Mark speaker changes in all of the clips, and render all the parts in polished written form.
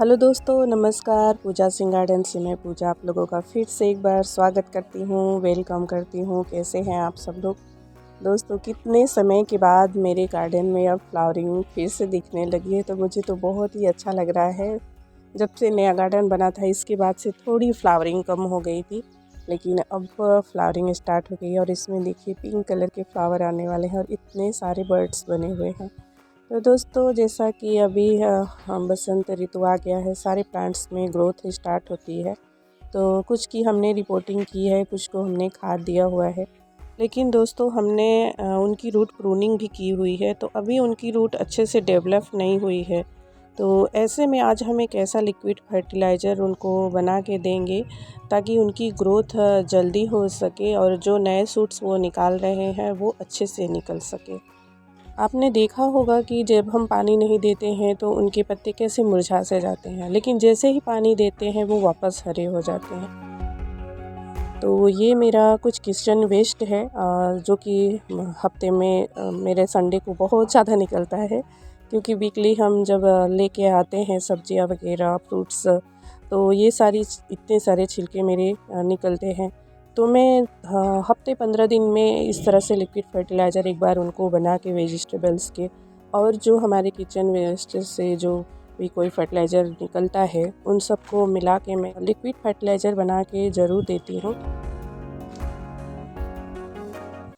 Speaker 1: Hello दोस्तों, नमस्कार। पूजा Singh garden से मैं पूजा आप लोगों का फिर से एक बार स्वागत करती हूँ, वेलकम करती हूँ। कैसे हैं आप सब लोग? दोस्तों, कितने समय के बाद मेरे गार्डन में अब फ्लावरिंग फिर से दिखने लगी है, तो मुझे तो बहुत ही अच्छा लग रहा है। जब से नया गार्डन बना था इसके बाद से थोड़ी फ्लावरिंग कम हो गई थी, लेकिन अब फ्लावरिंग स्टार्ट हो गई है। और इसमें देखिए पिंक कलर के फ्लावर आने वाले हैं और इतने सारे बर्ड्स बने हुए हैं। तो दोस्तों, जैसा कि अभी बसंत ऋतु आ गया है, सारे प्लांट्स में ग्रोथ स्टार्ट होती है। तो कुछ की हमने रिपोर्टिंग की है, कुछ को हमने खाद दिया हुआ है। लेकिन दोस्तों, हमने उनकी रूट प्रूनिंग भी की हुई है, तो अभी उनकी रूट अच्छे से डेवलप नहीं हुई है। तो ऐसे में आज हम एक ऐसा लिक्विड फर्टिलाइज़र उनको बना के देंगे ताकि उनकी ग्रोथ जल्दी हो सके और जो नए सूट्स वो निकाल रहे हैं वो अच्छे से निकल सके। आपने देखा होगा कि जब हम पानी नहीं देते हैं तो उनके पत्ते कैसे मुरझा से जाते हैं, लेकिन जैसे ही पानी देते हैं वो वापस हरे हो जाते हैं। तो ये मेरा कुछ किचन वेस्ट है जो कि हफ्ते में मेरे संडे को बहुत ज़्यादा निकलता है, क्योंकि वीकली हम जब लेके आते हैं सब्जियां वगैरह फ्रूट्स, तो ये सारी इतने सारे छिलके मेरे निकलते हैं। तो मैं हफ्ते 15 दिन में इस तरह से लिक्विड फर्टिलाइज़र एक बार उनको बना के वेजिटेबल्स के और जो हमारे किचन वेस्ट से जो भी कोई फर्टिलाइज़र निकलता है उन सबको मिला के मैं लिक्विड फर्टिलाइज़र बना के ज़रूर देती हूँ।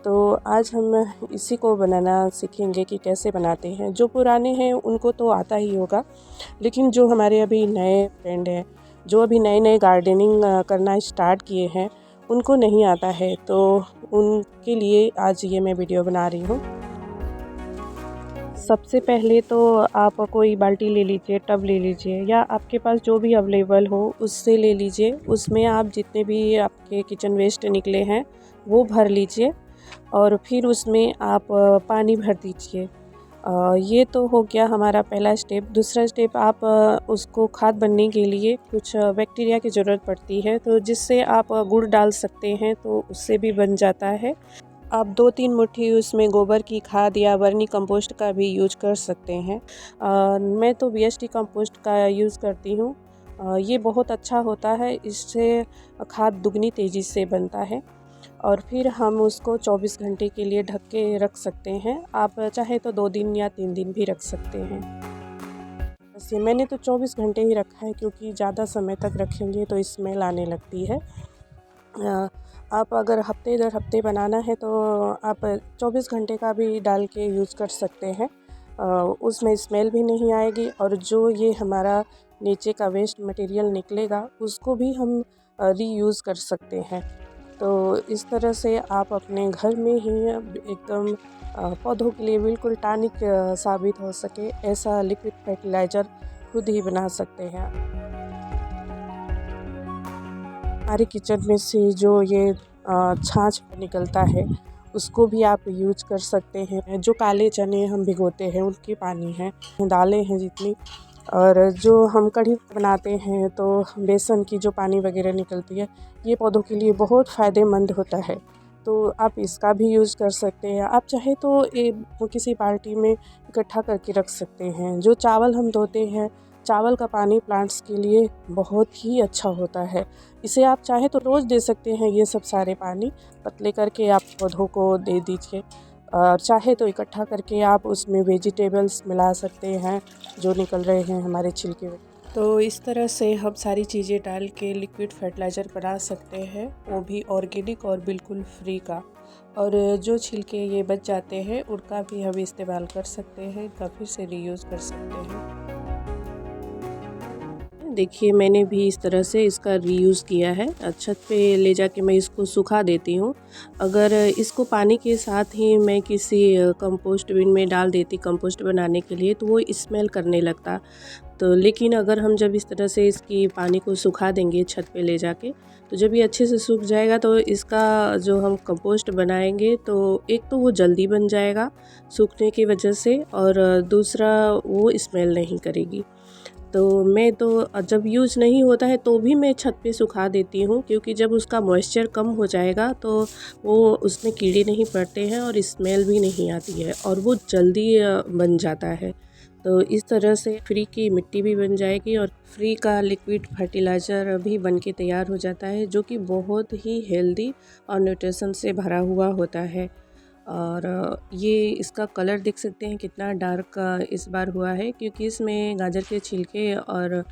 Speaker 1: तो आज हम इसी को बनाना सीखेंगे कि कैसे बनाते हैं। जो पुराने हैं उनको तो आता ही होगा, लेकिन जो हमारे अभी नए फ्रेंड हैं, जो अभी नए नए गार्डनिंग करना स्टार्ट किए हैं, उनको नहीं आता है, तो उनके लिए आज ये मैं वीडियो बना रही हूँ। सबसे पहले तो आप कोई बाल्टी ले लीजिए, टब ले लीजिए या आपके पास जो भी अवेलेबल हो उससे ले लीजिए। उसमें आप जितने भी आपके किचन वेस्ट निकले हैं वो भर लीजिए और फिर उसमें आप पानी भर दीजिए। ये तो हो गया हमारा पहला स्टेप। दूसरा स्टेप, आप उसको खाद बनने के लिए कुछ बैक्टीरिया की ज़रूरत पड़ती है, तो जिससे आप गुड़ डाल सकते हैं, तो उससे भी बन जाता है। आप 2-3 मुट्ठी उसमें गोबर की खाद या वर्मी कंपोस्ट का भी यूज कर सकते हैं। मैं तो वीएसटी कंपोस्ट का यूज़ करती हूँ। ये बहुत अच्छा होता है, इससे खाद दुगनी तेज़ी से बनता है। और फिर हम उसको 24 घंटे के लिए ढक के रख सकते हैं। आप चाहे तो 2 दिन या 3 दिन भी रख सकते हैं। वैसे मैंने तो 24 घंटे ही रखा है, क्योंकि ज़्यादा समय तक रखेंगे तो स्मेल आने लगती है। आप अगर हफ्ते दर हफ्ते बनाना है तो आप 24 घंटे का भी डाल के यूज़ कर सकते हैं। उसमें स्मेल भी नहीं आएगी और जो ये हमारा नीचे का वेस्ट मटेरियल निकलेगा उसको भी हम रीयूज़ कर सकते हैं। तो इस तरह से आप अपने घर में ही एकदम पौधों के लिए बिल्कुल टॉनिक साबित हो सके ऐसा लिक्विड फर्टिलाइज़र खुद ही बना सकते हैं। हमारे किचन में से जो ये छाछ निकलता है उसको भी आप यूज कर सकते हैं। जो काले चने हम भिगोते हैं उनके पानी हैं, दालें हैं जितनी, और जो हम कढ़ी बनाते हैं तो बेसन की जो पानी वगैरह निकलती है, ये पौधों के लिए बहुत फ़ायदेमंद होता है। तो आप इसका भी यूज़ कर सकते हैं। आप चाहे तो किसी बाल्टी में इकट्ठा करके रख सकते हैं। जो चावल हम धोते हैं, चावल का पानी प्लांट्स के लिए बहुत ही अच्छा होता है। इसे आप चाहे तो रोज़ दे सकते हैं। ये सब सारे पानी पतले करके आप पौधों को दे दीजिए, और चाहे तो इकट्ठा करके आप उसमें वेजिटेबल्स मिला सकते हैं जो निकल रहे हैं हमारे छिलके। तो इस तरह से हम सारी चीज़ें डाल के लिक्विड फर्टिलाइज़र बना सकते हैं, वो भी ऑर्गेनिक और बिल्कुल फ्री का। और जो छिलके ये बच जाते हैं उनका भी हम इस्तेमाल कर सकते हैं, इनका फिर से रीयूज़ कर सकते हैं। देखिए, मैंने भी इस तरह से इसका रीयूज़ किया है। छत पे ले जाके मैं इसको सुखा देती हूँ। अगर इसको पानी के साथ ही मैं किसी कंपोस्ट बिन में डाल देती कंपोस्ट बनाने के लिए, तो वो स्मेल करने लगता। तो लेकिन अगर हम जब इस तरह से इसकी पानी को सुखा देंगे छत पे ले जाके, तो जब ये अच्छे से सूख जाएगा तो इसका जो हम कंपोस्ट बनाएंगे, तो एक तो वो जल्दी बन जाएगा सूखने की वजह से, और दूसरा वो स्मेल नहीं करेगी। तो मैं तो जब यूज़ नहीं होता है तो भी मैं छत पे सुखा देती हूँ, क्योंकि जब उसका मॉइस्चर कम हो जाएगा तो वो उसमें कीड़े नहीं पड़ते हैं और स्मेल भी नहीं आती है और वो जल्दी बन जाता है। तो इस तरह से फ्री की मिट्टी भी बन जाएगी और फ्री का लिक्विड फर्टिलाइज़र भी बन के तैयार हो जाता है, जो कि बहुत ही हेल्दी और न्यूट्रिशन से भरा हुआ होता है। और ये इसका कलर देख सकते हैं कितना डार्क इस बार हुआ है, क्योंकि इसमें गाजर के छिलके और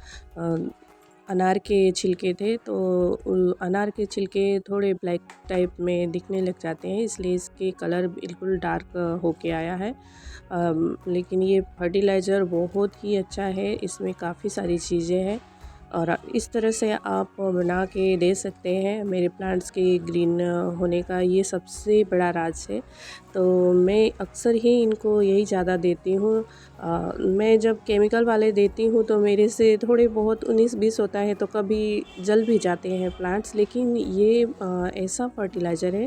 Speaker 1: अनार के छिलके थे, तो अनार के छिलके थोड़े ब्लैक टाइप में दिखने लग जाते हैं, इसलिए इसके कलर बिल्कुल डार्क होके आया है। लेकिन ये फर्टिलाइज़र बहुत ही अच्छा है, इसमें काफ़ी सारी चीज़ें हैं और इस तरह से आप बना के दे सकते हैं। मेरे प्लांट्स के ग्रीन होने का ये सबसे बड़ा राज है। तो मैं अक्सर ही इनको यही ज़्यादा देती हूँ। मैं जब केमिकल वाले देती हूँ तो मेरे से थोड़े बहुत 19-20 होता है, तो कभी जल भी जाते हैं प्लांट्स, लेकिन ये ऐसा फर्टिलाइज़र है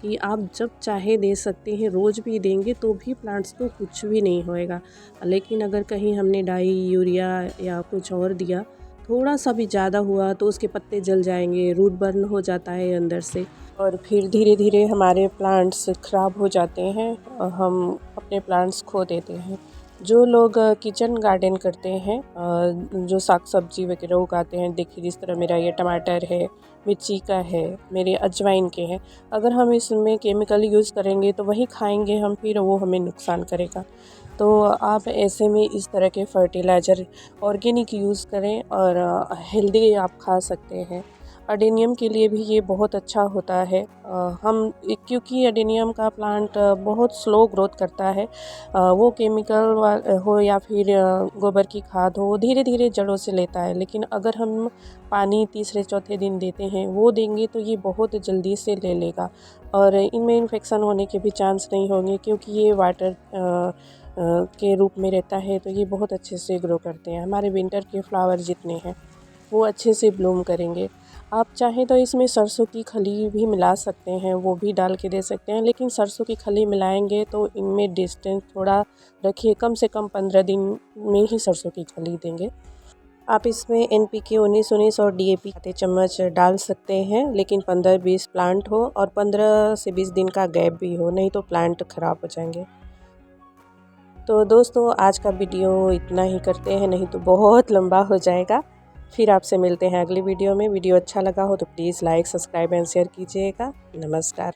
Speaker 1: कि आप जब चाहे दे सकते हैं। रोज़ भी देंगे तो भी प्लांट्स को कुछ भी नहीं होएगा, लेकिन अगर कहीं हमने डाई, यूरिया या कुछ और दिया, थोड़ा सा भी ज़्यादा हुआ तो उसके पत्ते जल जाएंगे, रूट बर्न हो जाता है अंदर से और फिर धीरे धीरे हमारे प्लांट्स ख़राब हो जाते हैं और हम अपने प्लांट्स खो देते हैं। जो लोग किचन गार्डन करते हैं, जो साग सब्जी वगैरह उगाते हैं, देखिए जिस तरह मेरा ये टमाटर है, मिर्ची का है, मेरे अजवाइन के हैं, अगर हम इसमें केमिकल यूज़ करेंगे तो वही खाएंगे हम, फिर वो हमें नुकसान करेगा। तो आप ऐसे में इस तरह के फर्टिलाइज़र ऑर्गेनिक यूज़ करें और हेल्दी आप खा सकते हैं। अडेनियम के लिए भी ये बहुत अच्छा होता है। क्योंकि अडेनियम का प्लांट बहुत स्लो ग्रोथ करता है। वो केमिकल हो या फिर गोबर की खाद हो, वो धीरे धीरे जड़ों से लेता है, लेकिन अगर हम पानी तीसरे चौथे दिन देते हैं, वो देंगे तो ये बहुत जल्दी से ले लेगा और इनमें इन्फेक्शन होने के भी चांस नहीं होंगे, क्योंकि ये वाटर के रूप में रहता है, तो ये बहुत अच्छे से ग्रो करते हैं। हमारे विंटर के फ्लावर जितने हैं वो अच्छे से ब्लूम करेंगे। आप चाहें तो इसमें सरसों की खली भी मिला सकते हैं, वो भी डाल के दे सकते हैं, लेकिन सरसों की खली मिलाएंगे तो इनमें डिस्टेंस थोड़ा रखिए, कम से कम 15 दिन में ही सरसों की खली देंगे। आप इसमें NPK 19-19 और DAP आधे चम्मच डाल सकते हैं, लेकिन 15-20 प्लांट हो और 15 से 20 दिन का गैप भी हो, नहीं तो प्लांट ख़राब हो जाएंगे। तो दोस्तों आज का वीडियो इतना ही करते हैं, नहीं तो बहुत लंबा हो जाएगा। फिर आपसे मिलते हैं अगली वीडियो में। वीडियो अच्छा लगा हो तो please like, subscribe and share कीजिएगा। नमस्कार।